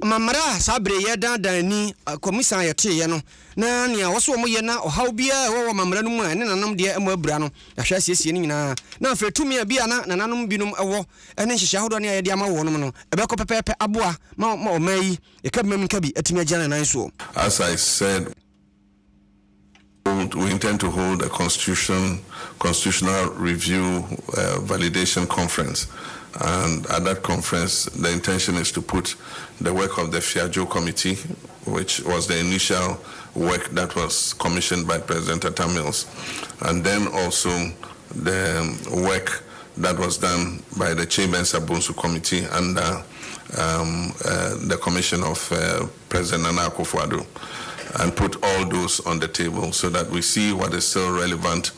mamara sabre ye dan ni komisa ye teye no na nia woso mo ye na ohaw bia wo mamara no mu ne nananom de emu abura no ahwa siesie ni nyina na afretumi abia na nananom binum ewo ene nhihye ahodo ne ye de ama wo no no ebeko pepepe aboa ma omayi e kabmem kabi atimi agya nan so. As I said, we intend to hold a constitutional review validation conference. And at that conference, the intention is to put the work of the Fiajo Committee, which was the initial work that was commissioned by President Atamils, and then also the work that was done by the Chieftaincy Committee under the commission of President Nana Akufo-Addo, and put all those on the table so that we see what is still relevant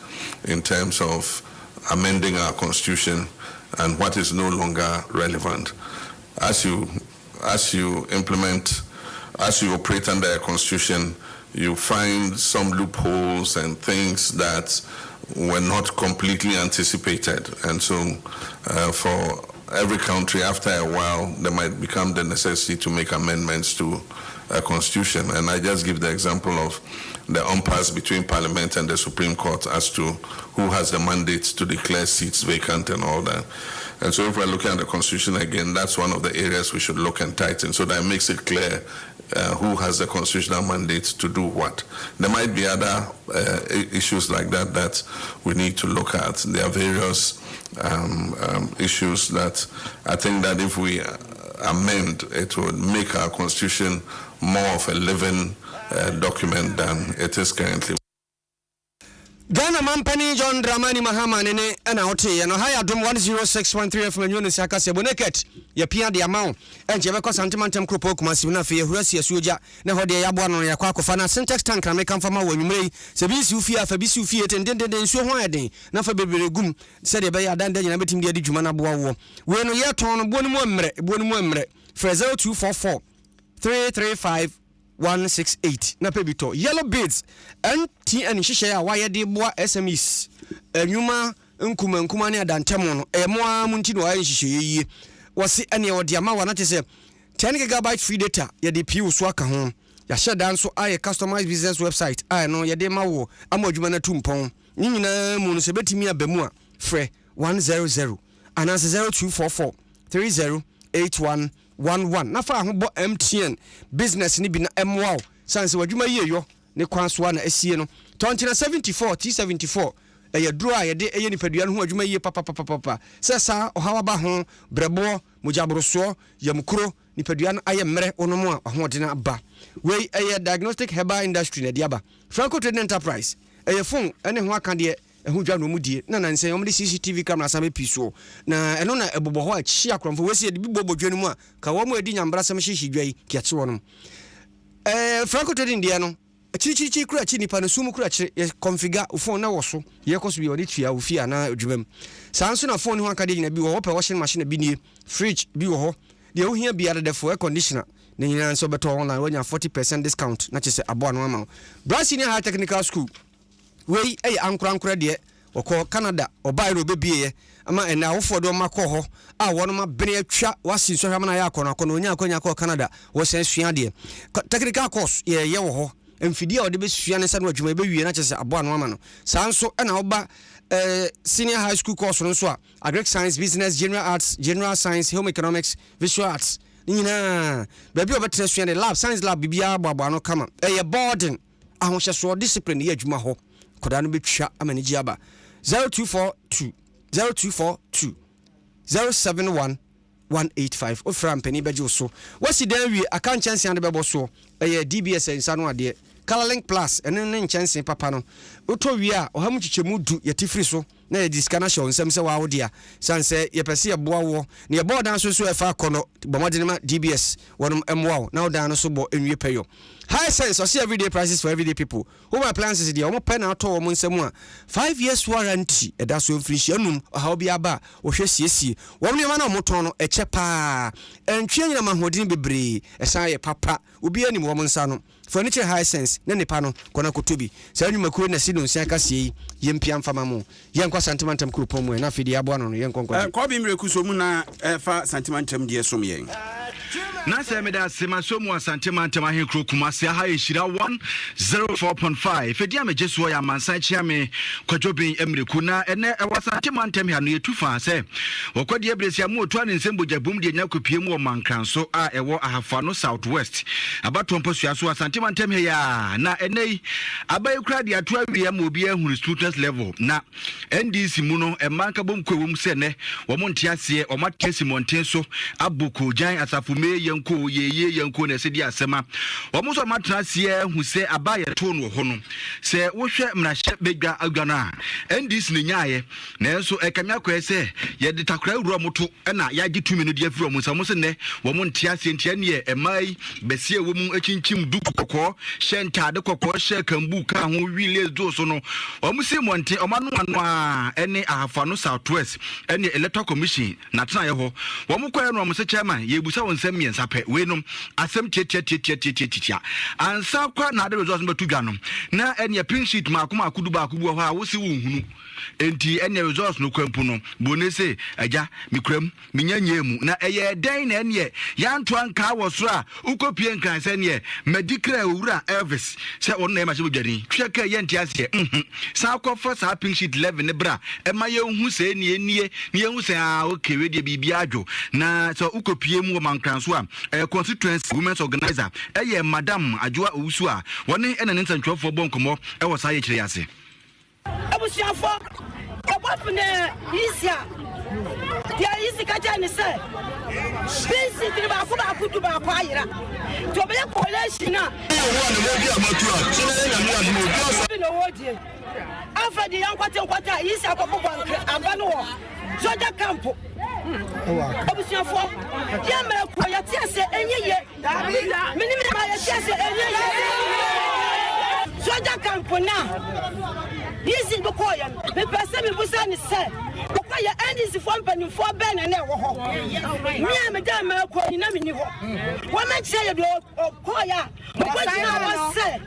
in terms of amending our constitution and what is no longer relevant. As you operate under a constitution, you find some loopholes and things that were not completely anticipated. And so for every country, after a while, there might become the necessity to make amendments to a constitution. And I just give the example of the impasse between Parliament and the Supreme Court as to who has the mandate to declare seats vacant and all that. And so if we're looking at the constitution again, that's one of the areas we should look and tighten so that it makes it clear who has the constitutional mandate to do what. There might be other issues like that that we need to look at. There are various issues that I think that if we amend, it would make our constitution more of a living document than it is currently. Ghana Mampani John Dramani Mahama nene ana hote ya no haya Adom 106.3 FM nyone Naket Kasiebo Naket ya pia de amount enje be ko santimantem kropo kuma si na fe hurasi asuoja na hode ya boa no ya kwa kofa na syntax tank na meka mfama wa nwumrei se bi si ufia fa bi si ufie tendenden nsuo ho aden na fa bebere gum se de be ya dan nyina betim de adwuma na boa wo we no ye ton no bonu mu emre Frezel 244 335 168 na pebito yellow beads NTN hihye ya waye de boa SMEs enwuma nkuma ne adantemo no emoa munti no waye hihye yi wose ene wode ama wana te se 10 GB free data ye de pi uso aka ho ya sheda nso aye customized business website aye no ye de ma wo ama adwuma na tumpon ni nyina mu no se betimi abamu a frɛ 100 anase 0244 308111 na fa ho bo MTN business ni bi na MWOW sanse wadwuma yie yo ne kwanso na asie no 2074 T74 eye duro a ye de eye nipadua no ho adwuma yie papa sesa ohawa ba ho brebo mujabroso yamkuro nipadua no aye mmere onomo a ho de na ba we eye diagnostic herbal industry na dia ba Franco Trading Enterprise eye phone ene ho aka de ehu dwa no mudie na nanse yom de CCTV camera same piso na eno na ebobo ho a chi akromfo wesi de bibobo dwa no mu a ka wo mu edi nyambra sam hihyi dwa yi kiache wono Franco Trading dia no chiri kura chi nipa no sumu kura chiri ye configure o phone na wo so ye koso bi woni tua ofia na adwumam sanso na phone ho aka de nyina bi wo pe washing machine bi nie fridge bi wo ho de wo hia bi ada for air conditioner ne nyina nso beto online wonya 40% discount na chese abo anu ama Brazil High Technical School we ankura de okọ Canada obairo bebie ama ena wofo do makọ ho a wono ma bene atwa wasi so hwama na ya akọ onya akonya akọ Canada wo sen sua de technical course ye wo ho emfidi a ode be sua ne sa no adwuma be wie na chese abo anu ama no sanso ena oba senior high school course no so a agric science, business, general arts, general science, home economics, visual arts nyina baby obetre sua ne lab science lab bibia abo anu kama boarding ahohyeso discipline ye adwuma ho koda no betwa amani gi aba 0242 071 185 ofra mpani beje so wasi dan wi aka nchanse ande bebo so DBS ensa no ade Color Link Plus ene nchanse papa no oto wi a ohamu chichemu du yetifiri so na ye diskana show nsem se wa wodia sanse ye pese ye boa wo ne ye board so so e fa kono bomadinema DBS wonum emwa na odan no so bo enwie peyo high sense or see everyday prices for everyday people home appliances dey omo pen ato wo nsem a 5 years warranty e da so free anum how bi aba wo hwe siesie wo ne ma na omoton no e che pa entwe nyina mahodin bebre e san ye papa obi anim wo nsa no furniture high sense ne nipa no kona kotobi sa nwumakuro na sino nsia kasie yempia mfama mu yenkwa santimantam kurupom na fidi abo no yenkwa ko bi mreku so mu na fa santimantam die som yen na se me da sema so mu santimantam ahenkro kumase ha ehira 104.5 fedi ameje so ya mansan chia me kwadwobin emreku na ene ewa santimantam ha no yetufa se wokodi ebresia mu otu ane nsembo jabum de nyakopie mu o mankranso a ewo ahafa no southwest abato mposua so santimantam ya na ene abai kra de ato awie ma obi ehunu student level na NDC mu no emanka bom kwewum se ne wo monte ase o matkesi monten so abuko jan asafume yenko yeye yenko na se di asema wo mo so matra ase hu se abaye to no ho no se wo hwe mrahye begwa agwana NDC ne nyaaye na enso ekamya kwa se ye de takra wuro moto na ya gitumi no de afiro mo se mo se ne wo monte ase ntia ne emai besie wo mu achinchim du kokko shenta de kokko she kambu ka ho wile do so no wo mo se monte o manu anu a ene ahafa no southwest ene electoral commission na tena ye ho wo mo kwae no mo se chairman ye busa won sem miensa pe we no asem tietia ansa kwa na de results betu dwa no na ene pink sheet makoma akudu ba akubu ho a wo se wo hunu enti ene results no kwampu no bonese aja mikram minyanyemu na eye den na ene ya nto anka wo so a ukopie nkan se ne medical owura Elvis se won na ma se bodwani tweka ye ntiase sa akofo sa pink sheet 11 ne bra e ma ye hu se ne nie ne hu se a okay we de bibia adwo na so ukopie mu mankranso a constituency women's organizer ye madam adwoa owusu a woni ene ne ntantwofo bonkomo e wo sa ye kire yase abusiafo obopne isia dia isi kaja ni se bisi triba ko ba kudu ba kwa yira to be college na wo na mo bi amatu a so na nya mi admo bi so no wodie afadi yankwata isi akoko bankre aba no wo soja camp abusiafo ya mera ko ya tiase enyeye minimi ma ya tiase enyeye soja camp na Easy Bokoyan, the person who was on the set. Bokoya and his company for Ben and Ewo. Me and Madame Coinamini. What makes say you or Koya? What I said.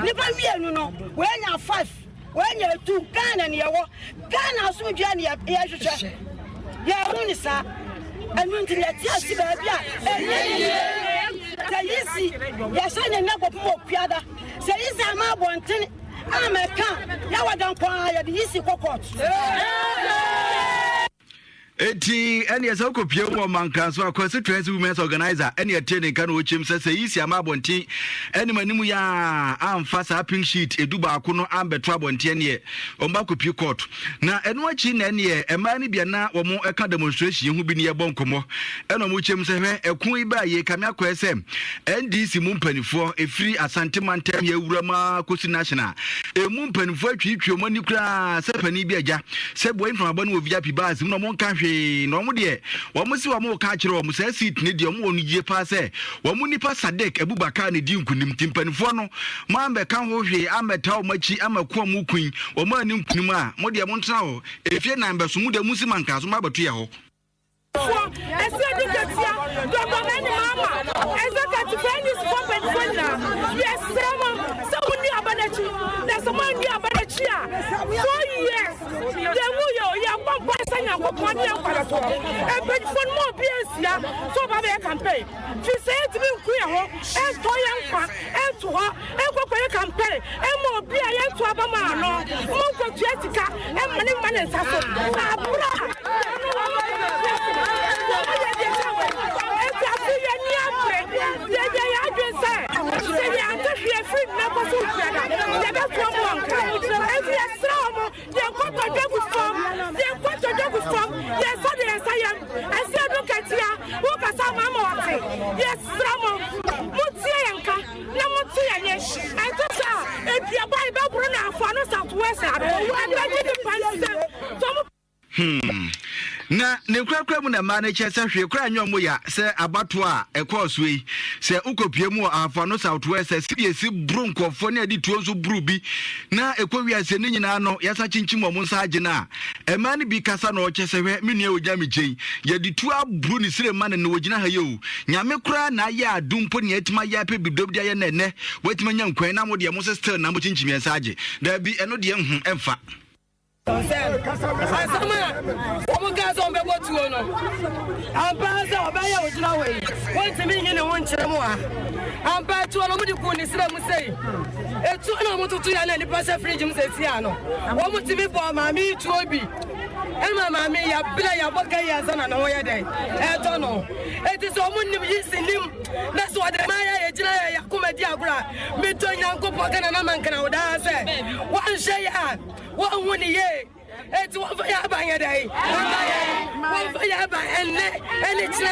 Never no, when you're 5, when you're 2, Ghana and Yawa, Ghana, so Johnny, yeah, only sir. And when to let us see easy, yes, I never more piada. Say, is a man wanting. America, now I don't quiet the easy cockot. Eti eni esa kopie wo mankanso constituency women's organizer eni attending kan wo chim say isi amabonti eni manimu ya amfa sa pink sheet eduba akono ambeto abonti eni omba kopie court na eno achi na eni ema ni bia na wo mo eka demonstration hu bi ne bonkomo eno mo chim say hwe ekun iba ye kamia ko esem NDC mu mpanifo efiri asante mantem ye wurama kosi national emu mpanifo atwitwe mo ni kura se pani bi aja se boy from abon wo VIP bars no mo nka no mo de wo mo si wo mo ka kire wo mo sa seat ne de wo mo yie pa se wo mo nipa Sadek Abubakar ne di nkunim timpanifo no ma ambe kan ho hwe ameta wo machi amakuo mu kun wo ma ni nkunim a mo de mo ntena ho efie na mbe so mu de musi manka so ma batu ye ho yes stramo mutie yanka na mutie yanye atosa ebia bai ba bro na afọ no Southwest ado wa ndaje di palese na ne krakra mu na ma na che se hwe kra anyo mo ya se abato a ekọọso yi se ukopie mu afa no Southwest se bru nkofo na adi tuo so bru bi na ekọwi ase ne nyina no yasa chinchim mo nsa age na ema ne bi kasa na o che se hwe me nua ogya me gyen ya di tu abru ni sire ma ne ogina ha ye o nyame kra na ya adumpo ne etima ya pe bidobdi ya na ne wetima nya nkwan na mo de mo still na mo chinchim nsa age da bi eno de emfa Asama, omo gaza on be botu ono. Amba za obaya ojina we. Won timi nyi ne won kire mu a. Amba tu ono mu di ku ni sira mu sei. Etu na mo tutu ya na ni pasa fridge mu sei tia no. Wo mu timi bo ma mi tu obi. Ema ma mi ya bla ya boka ya sana na wo ya dai. Eto no. Eti so mu nim yisinim. Na so de ma ya jina ya komedi agura. Mi to nyanko poka na man kana oda se. Wan she ya. What one ye? It's one for your bang a day. One for your bang and it's a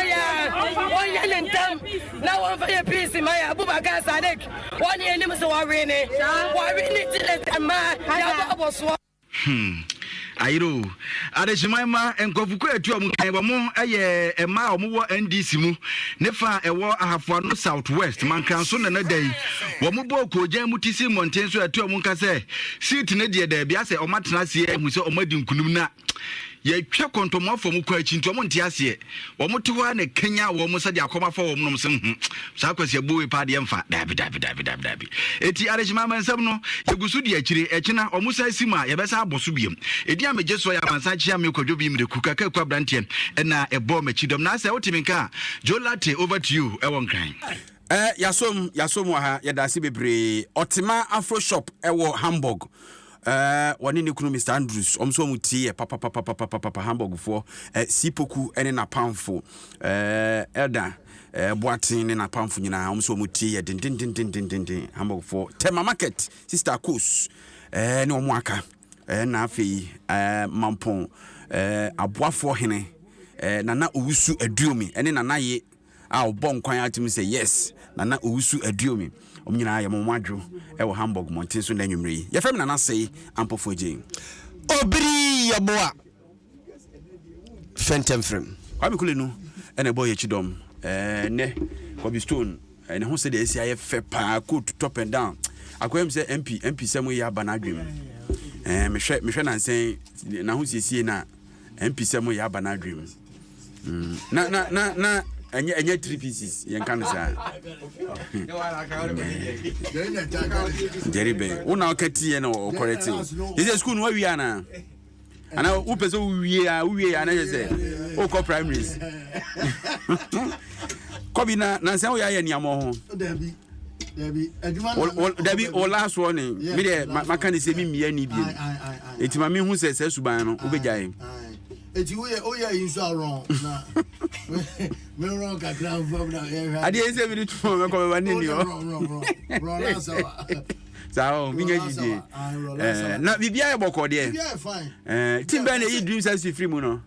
1 year and time. Now one for your piece in my Abubaga Sadik. 1 year name so arena. Why we need to let a man. Airo adeshimama enkofuko etu omkan bo mo eye ema omo NDC mu ne fa ewo ahafo no Southwest mankanso na dai wo mo bo ko jan mutisi monten so etu omka se seat ne de da bia se omatena se hu se omadi nkunum na ye twa kontomafo mu kwa chinto mo ntia se wo mo tewa na Kenya wo mo se de akomafo wo mo no se sa kwase bowe pa de mfa dabi eti adeshimama nsam no yegusu de akire ekina omo sa sima ye besa aboso biem edi ameje so ya bansa chia me kwadwo bi mreku kaka kwa brantiem na ebo machidom na se wotiminka Jolate over to you ewon kan yasom ha yadase bebre Otima Afro Shop ewo Hamburg wani ne kunu Mr Andrews omso mutie papa Hamburg for sipoku ene na pamfo elda boatin ne na pamfo nyina omso mutie din Hamburg for Tema Market Sister Coast ne omuaka na afei mampon aboafo hene nana owusu aduomi ene nana ye a obon kwan atim say yes nana owusu aduomi omnyina ya momwadwo ewo Hamburg monten so na nwumre ye fam nana say ampofo je obiri yaboa fentem frem kwa mikule no ene boy chidom ne Kobe Stone ene ho se de esi aye fe pa coat top and down akwem se MP semu ya banadwem mehwe na nsen na ho siesie na MP semu ya banadwem na enye 3 pieces yen kan sa Jeribe una okati ye na okoreti is school no wi ana u peso wi ya na je o ko primaries Kobi na nsen wo ya ye niamo ho Dabi o last one me de maka ne se mi mia ni bi etima mi hu se suban no obejae eti o ya inso aron na me wrong ka ground from na ade ese bi tu me ko ba ni ni o wrong sawa sao mi nya jide na bibia e boko de bibia fine timba na yi dreams as free mu no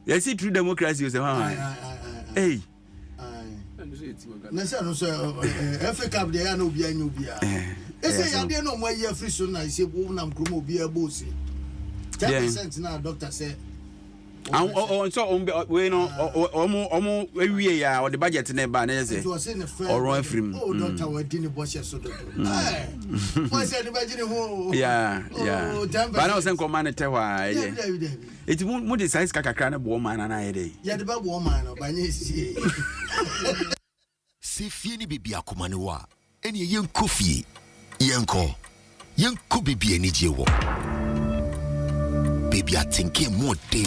you see true democracy o se ha hey na se no so Africa de ya na obi anya obi a ese ya de no mo ya free so na ise bo na mkromo obi a bo se 10% na doctor say so we no omo ewie ya o the budget na ba na say oron afrim doctor we di ni bo she so do mo say the budget ho yeah ba na o sen come na tewa eti mu de size kakakra na bo man na ye dey ya de ba bo man no ba nye sie se fie ni bibi akoma ne wa ene yen kofie yen ko bibi ani je wo baby I think more day